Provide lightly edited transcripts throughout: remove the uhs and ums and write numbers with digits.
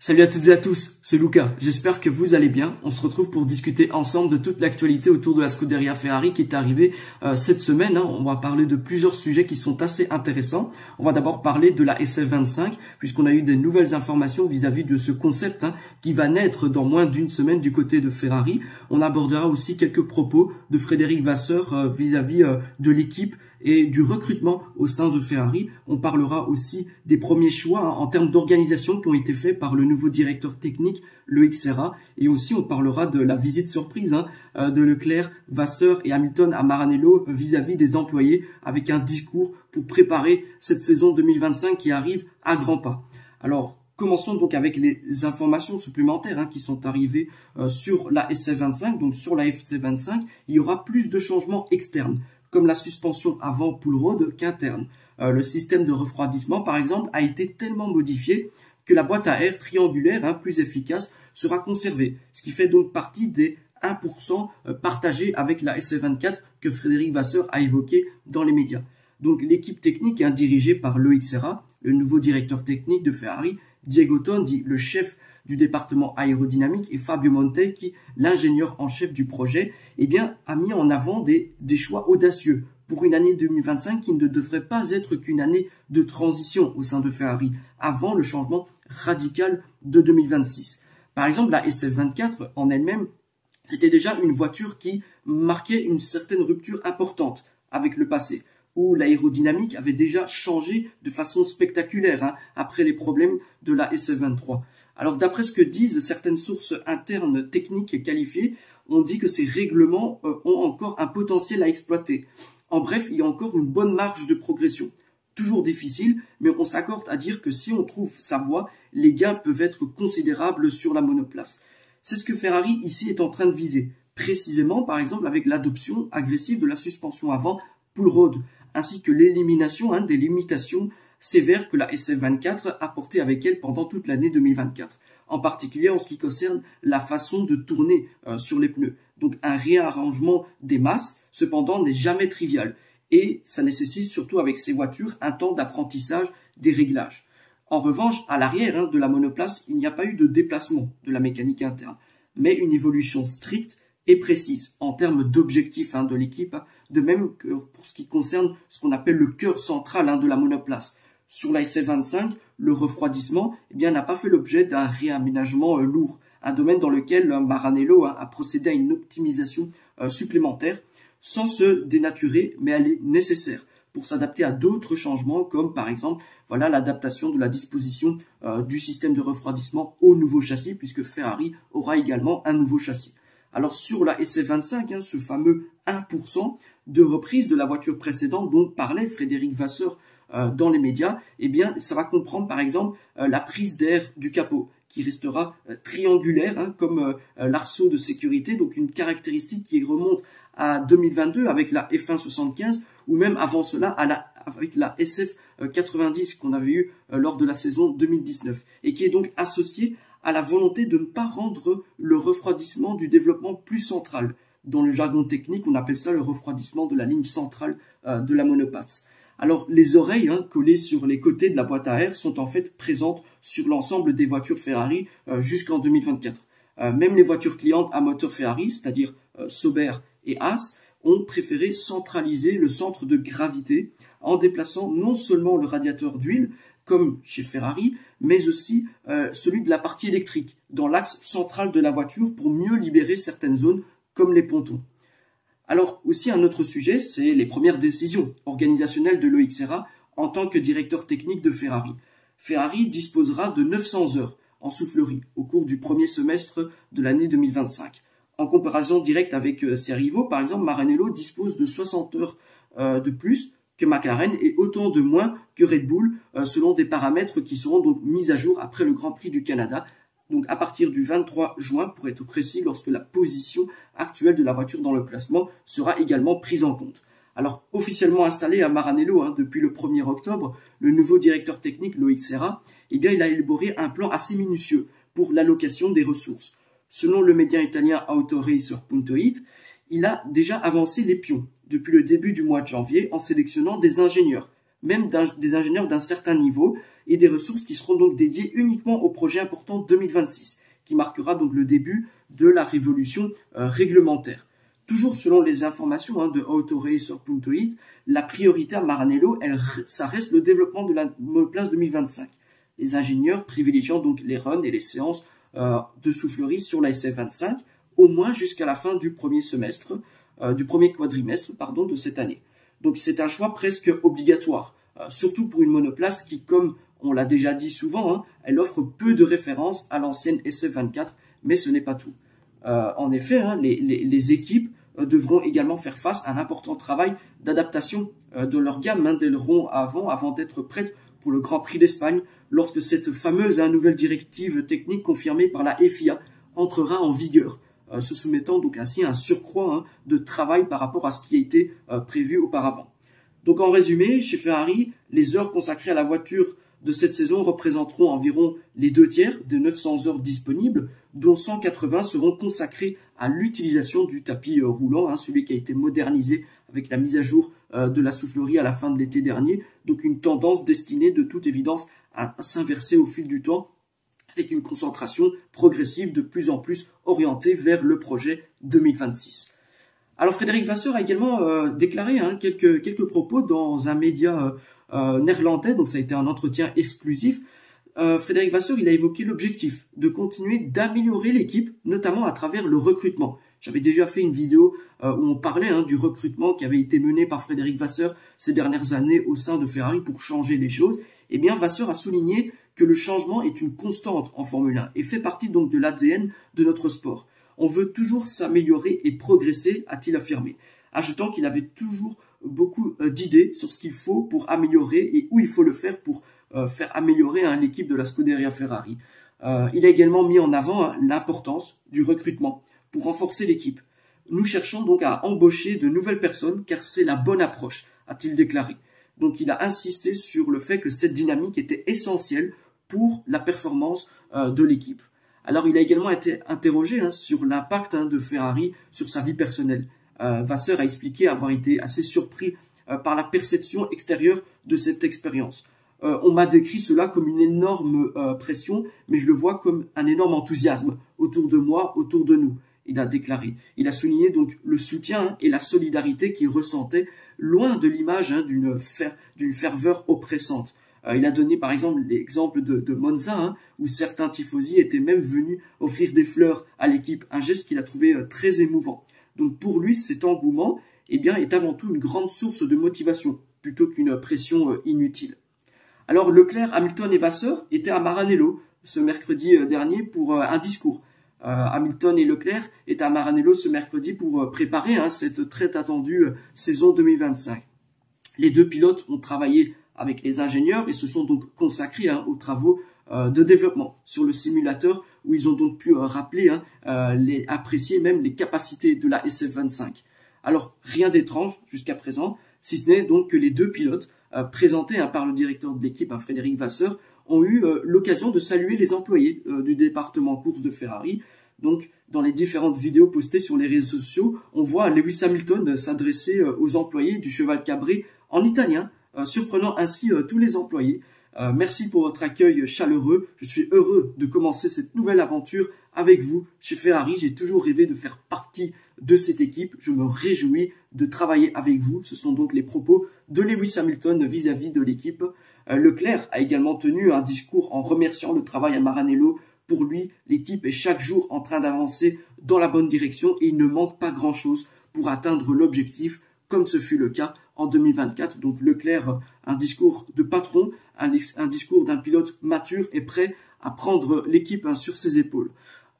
Salut à toutes et à tous, c'est Luca, j'espère que vous allez bien. On se retrouve pour discuter ensemble de toute l'actualité autour de la Scuderia Ferrari qui est arrivée cette semaine. On va parler de plusieurs sujets qui sont assez intéressants. On va d'abord parler de la SF25 puisqu'on a eu des nouvelles informations vis-à-vis de ce concept qui va naître dans moins d'une semaine du côté de Ferrari. On abordera aussi quelques propos de Frédéric Vasseur vis-à-vis de l'équipe et du recrutement au sein de Ferrari. On parlera aussi des premiers choix en termes d'organisation qui ont été faits par le nouveau directeur technique, Loïc Serra. Et aussi, on parlera de la visite surprise de Leclerc, Vasseur et Hamilton à Maranello vis-à-vis des employés avec un discours pour préparer cette saison 2025 qui arrive à grands pas. Alors, commençons donc avec les informations supplémentaires qui sont arrivées sur la SF25. Donc, sur la FC25, il y aura plus de changements externes, comme la suspension avant pull road qu'interne. Le système de refroidissement, par exemple, a été tellement modifié que la boîte à air triangulaire, plus efficace, sera conservée, ce qui fait donc partie des 1% partagés avec la SF24 que Frédéric Vasseur a évoqué dans les médias. Donc l'équipe technique dirigée par Loïc Serra, le nouveau directeur technique de Ferrari, Diego Tondi, le chef du département aérodynamique, et Fabio Montecchi, l'ingénieur en chef du projet, a mis en avant des choix audacieux pour une année 2025 qui ne devrait pas être qu'une année de transition au sein de Ferrari, avant le changement radical de 2026. Par exemple, la SF24 en elle-même, c'était déjà une voiture qui marquait une certaine rupture importante avec le passé, où l'aérodynamique avait déjà changé de façon spectaculaire après les problèmes de la SF23. Alors d'après ce que disent certaines sources internes techniques qualifiées, on dit que ces règlements ont encore un potentiel à exploiter. En bref, il y a encore une bonne marge de progression. Toujours difficile, mais on s'accorde à dire que si on trouve sa voie, les gains peuvent être considérables sur la monoplace. C'est ce que Ferrari ici est en train de viser, précisément par exemple avec l'adoption agressive de la suspension avant pull road, ainsi que l'élimination des limitations sévères que la SF24 a portées avec elle pendant toute l'année 2024, en particulier en ce qui concerne la façon de tourner sur les pneus. Donc un réarrangement des masses, cependant, n'est jamais trivial, et ça nécessite surtout avec ces voitures un temps d'apprentissage des réglages. En revanche, à l'arrière de la monoplace, il n'y a pas eu de déplacement de la mécanique interne, mais une évolution stricte et précise en termes d'objectifs de l'équipe, de même que pour ce qui concerne ce qu'on appelle le cœur central de la monoplace. Sur la SF25, le refroidissement n'a pas fait l'objet d'un réaménagement lourd, un domaine dans lequel Maranello a procédé à une optimisation supplémentaire sans se dénaturer, mais elle est nécessaire pour s'adapter à d'autres changements comme par exemple l'adaptation de la disposition du système de refroidissement au nouveau châssis, puisque Ferrari aura également un nouveau châssis. Alors sur la SF25, ce fameux 1% de reprise de la voiture précédente dont parlait Frédéric Vasseur dans les médias, ça va comprendre par exemple la prise d'air du capot qui restera triangulaire comme l'arceau de sécurité, donc une caractéristique qui remonte à 2022 avec la F175 ou même avant cela avec la SF90 qu'on avait eue lors de la saison 2019 et qui est donc associée à la volonté de ne pas rendre le refroidissement du développement plus central. Dans le jargon technique, on appelle ça le refroidissement de la ligne centrale de la monoplace. Alors, les oreilles collées sur les côtés de la boîte à air sont en fait présentes sur l'ensemble des voitures Ferrari jusqu'en 2024. Même les voitures clientes à moteur Ferrari, c'est-à-dire Sauber et Haas, ont préféré centraliser le centre de gravité en déplaçant non seulement le radiateur d'huile, comme chez Ferrari, mais aussi celui de la partie électrique, dans l'axe central de la voiture pour mieux libérer certaines zones, comme les pontons. Alors aussi un autre sujet, c'est les premières décisions organisationnelles de Loïc Serra en tant que directeur technique de Ferrari. Ferrari disposera de 900 heures en soufflerie au cours du premier semestre de l'année 2025. En comparaison directe avec ses rivaux, par exemple, Maranello dispose de 60 heures de plus que McLaren et autant de moins que Red Bull, selon des paramètres qui seront donc mis à jour après le Grand Prix du Canada, donc à partir du 23 juin pour être précis, lorsque la position actuelle de la voiture dans le classement sera également prise en compte. Alors officiellement installé à Maranello depuis le 1er octobre, le nouveau directeur technique Loïc Serra, il a élaboré un plan assez minutieux pour l'allocation des ressources. Selon le média italien Autoracer.it, il a déjà avancé les pions depuis le début du mois de janvier en sélectionnant des ingénieurs même des ingénieurs d'un certain niveau, et des ressources qui seront donc dédiées uniquement au projet important 2026, qui marquera donc le début de la révolution réglementaire. Toujours selon les informations de Autoracer.it, la priorité à Maranello, ça reste le développement de la monoplace 2025. Les ingénieurs privilégiant donc les runs et les séances de soufflerie sur la SF25, au moins jusqu'à la fin du premier quadrimestre de cette année. Donc c'est un choix presque obligatoire, surtout pour une monoplace qui, comme on l'a déjà dit souvent, elle offre peu de références à l'ancienne SF24, mais ce n'est pas tout. En effet, les équipes devront également faire face à un important travail d'adaptation de leur gamme d'ailerons avant d'être prêtes pour le Grand Prix d'Espagne, lorsque cette fameuse nouvelle directive technique confirmée par la FIA entrera en vigueur, se soumettant donc ainsi à un surcroît de travail par rapport à ce qui a été prévu auparavant. Donc en résumé, chez Ferrari, les heures consacrées à la voiture de cette saison représenteront environ les 2/3 de 900 heures disponibles, dont 180 seront consacrées à l'utilisation du tapis roulant, celui qui a été modernisé avec la mise à jour de la soufflerie à la fin de l'été dernier. Donc une tendance destinée de toute évidence à s'inverser au fil du temps, avec une concentration progressive de plus en plus orientée vers le projet 2026. Alors Frédéric Vasseur a également déclaré quelques propos dans un média néerlandais, donc ça a été un entretien exclusif. Frédéric Vasseur, il a évoqué l'objectif de continuer d'améliorer l'équipe, notamment à travers le recrutement. J'avais déjà fait une vidéo où on parlait du recrutement qui avait été mené par Frédéric Vasseur ces dernières années au sein de Ferrari pour changer les choses. Eh bien, Vasseur a souligné que le changement est une constante en Formule 1 et fait partie donc de l'ADN de notre sport. On veut toujours s'améliorer et progresser, a-t-il affirmé, ajoutant qu'il avait toujours beaucoup d'idées sur ce qu'il faut pour améliorer et où il faut le faire pour faire améliorer l'équipe de la Scuderia Ferrari. Il a également mis en avant l'importance du recrutement pour renforcer l'équipe. Nous cherchons donc à embaucher de nouvelles personnes car c'est la bonne approche, a-t-il déclaré. Donc il a insisté sur le fait que cette dynamique était essentielle pour la performance de l'équipe. Alors il a également été interrogé sur l'impact de Ferrari sur sa vie personnelle. Vasseur a expliqué avoir été assez surpris par la perception extérieure de cette expérience. On m'a décrit cela comme une énorme pression, mais je le vois comme un énorme enthousiasme autour de moi, autour de nous, il a déclaré. Il a souligné donc le soutien et la solidarité qu'il ressentait, loin de l'image d'une ferveur oppressante. Il a donné par exemple l'exemple de Monza, où certains tifosi étaient même venus offrir des fleurs à l'équipe, un geste qu'il a trouvé très émouvant. Donc pour lui, cet engouement est avant tout une grande source de motivation, plutôt qu'une pression inutile. Alors Leclerc, Hamilton et Vasseur étaient à Maranello ce mercredi dernier pour un discours. Hamilton et Leclerc étaient à Maranello ce mercredi pour préparer cette très attendue saison 2025. Les deux pilotes ont travaillé avec les ingénieurs et se sont donc consacrés aux travaux de développement sur le simulateur où ils ont donc pu apprécier même les capacités de la SF25. Alors rien d'étrange jusqu'à présent, si ce n'est donc que les deux pilotes présentés par le directeur de l'équipe, Frédéric Vasseur, ont eu l'occasion de saluer les employés du département course de Ferrari. Donc, dans les différentes vidéos postées sur les réseaux sociaux, on voit Lewis Hamilton s'adresser aux employés du Cheval Cabré en italien, surprenant ainsi tous les employés. Merci pour votre accueil chaleureux. Je suis heureux de commencer cette nouvelle aventure avec vous chez Ferrari. J'ai toujours rêvé de faire partie de cette équipe. Je me réjouis de travailler avec vous. Ce sont donc les propos de Lewis Hamilton vis-à-vis de l'équipe. Leclerc a également tenu un discours en remerciant le travail à Maranello. Pour lui, l'équipe est chaque jour en train d'avancer dans la bonne direction et il ne manque pas grand-chose pour atteindre l'objectif, comme ce fut le cas en 2024. Donc Leclerc, un discours de patron, un discours d'un pilote mature et prêt à prendre l'équipe sur ses épaules.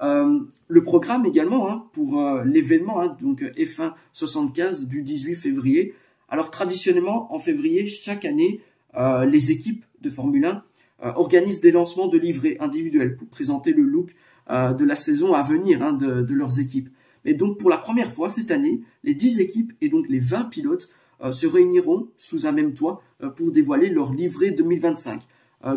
Le programme également pour l'événement donc F1 75 du 18 février. Alors traditionnellement en février chaque année, les équipes de Formule 1 organisent des lancements de livrets individuels pour présenter le look de la saison à venir de leurs équipes. Mais donc pour la première fois cette année, les 10 équipes et donc les 20 pilotes se réuniront sous un même toit pour dévoiler leur livret 2025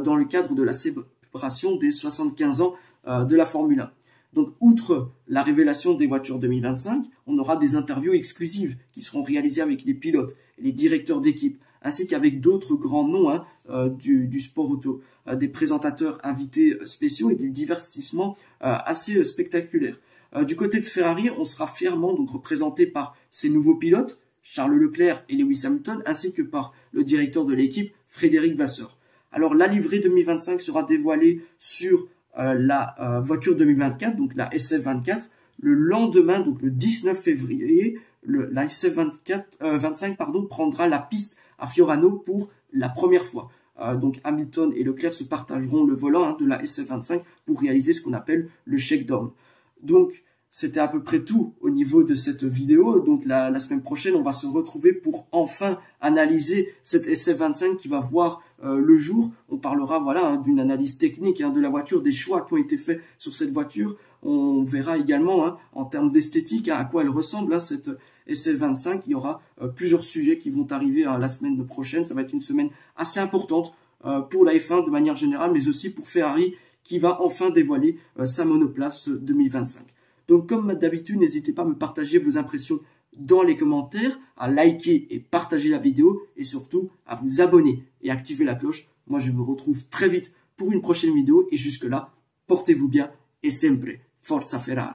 dans le cadre de la célébration des 75 ans de la Formule 1. Donc outre la révélation des voitures 2025, on aura des interviews exclusives qui seront réalisées avec les pilotes et les directeurs d'équipe, ainsi qu'avec d'autres grands noms du sport auto, des présentateurs invités spéciaux et des divertissements assez spectaculaires. Du côté de Ferrari, on sera fièrement donc représenté par ses nouveaux pilotes, Charles Leclerc et Lewis Hamilton, ainsi que par le directeur de l'équipe, Frédéric Vasseur. Alors la livrée 2025 sera dévoilée sur la voiture 2024, donc la SF24, le lendemain, donc le 19 février, la SF25 prendra la piste à Fiorano pour la première fois. Donc Hamilton et Leclerc se partageront le volant de la SF25 pour réaliser ce qu'on appelle le shakedown. Donc c'était à peu près tout au niveau de cette vidéo. Donc la semaine prochaine, on va se retrouver pour enfin analyser cette SF25 qui va voir le jour. On parlera d'une analyse technique de la voiture, des choix qui ont été faits sur cette voiture. On verra également en termes d'esthétique à quoi elle ressemble cette SF25. Il y aura plusieurs sujets qui vont arriver la semaine prochaine. Ça va être une semaine assez importante pour la F1 de manière générale, mais aussi pour Ferrari qui va enfin dévoiler sa monoplace 2025. Donc comme d'habitude, n'hésitez pas à me partager vos impressions dans les commentaires, à liker et partager la vidéo et surtout à vous abonner et activer la cloche. Moi je me retrouve très vite pour une prochaine vidéo et jusque là, portez-vous bien et sempre Forza Ferrari.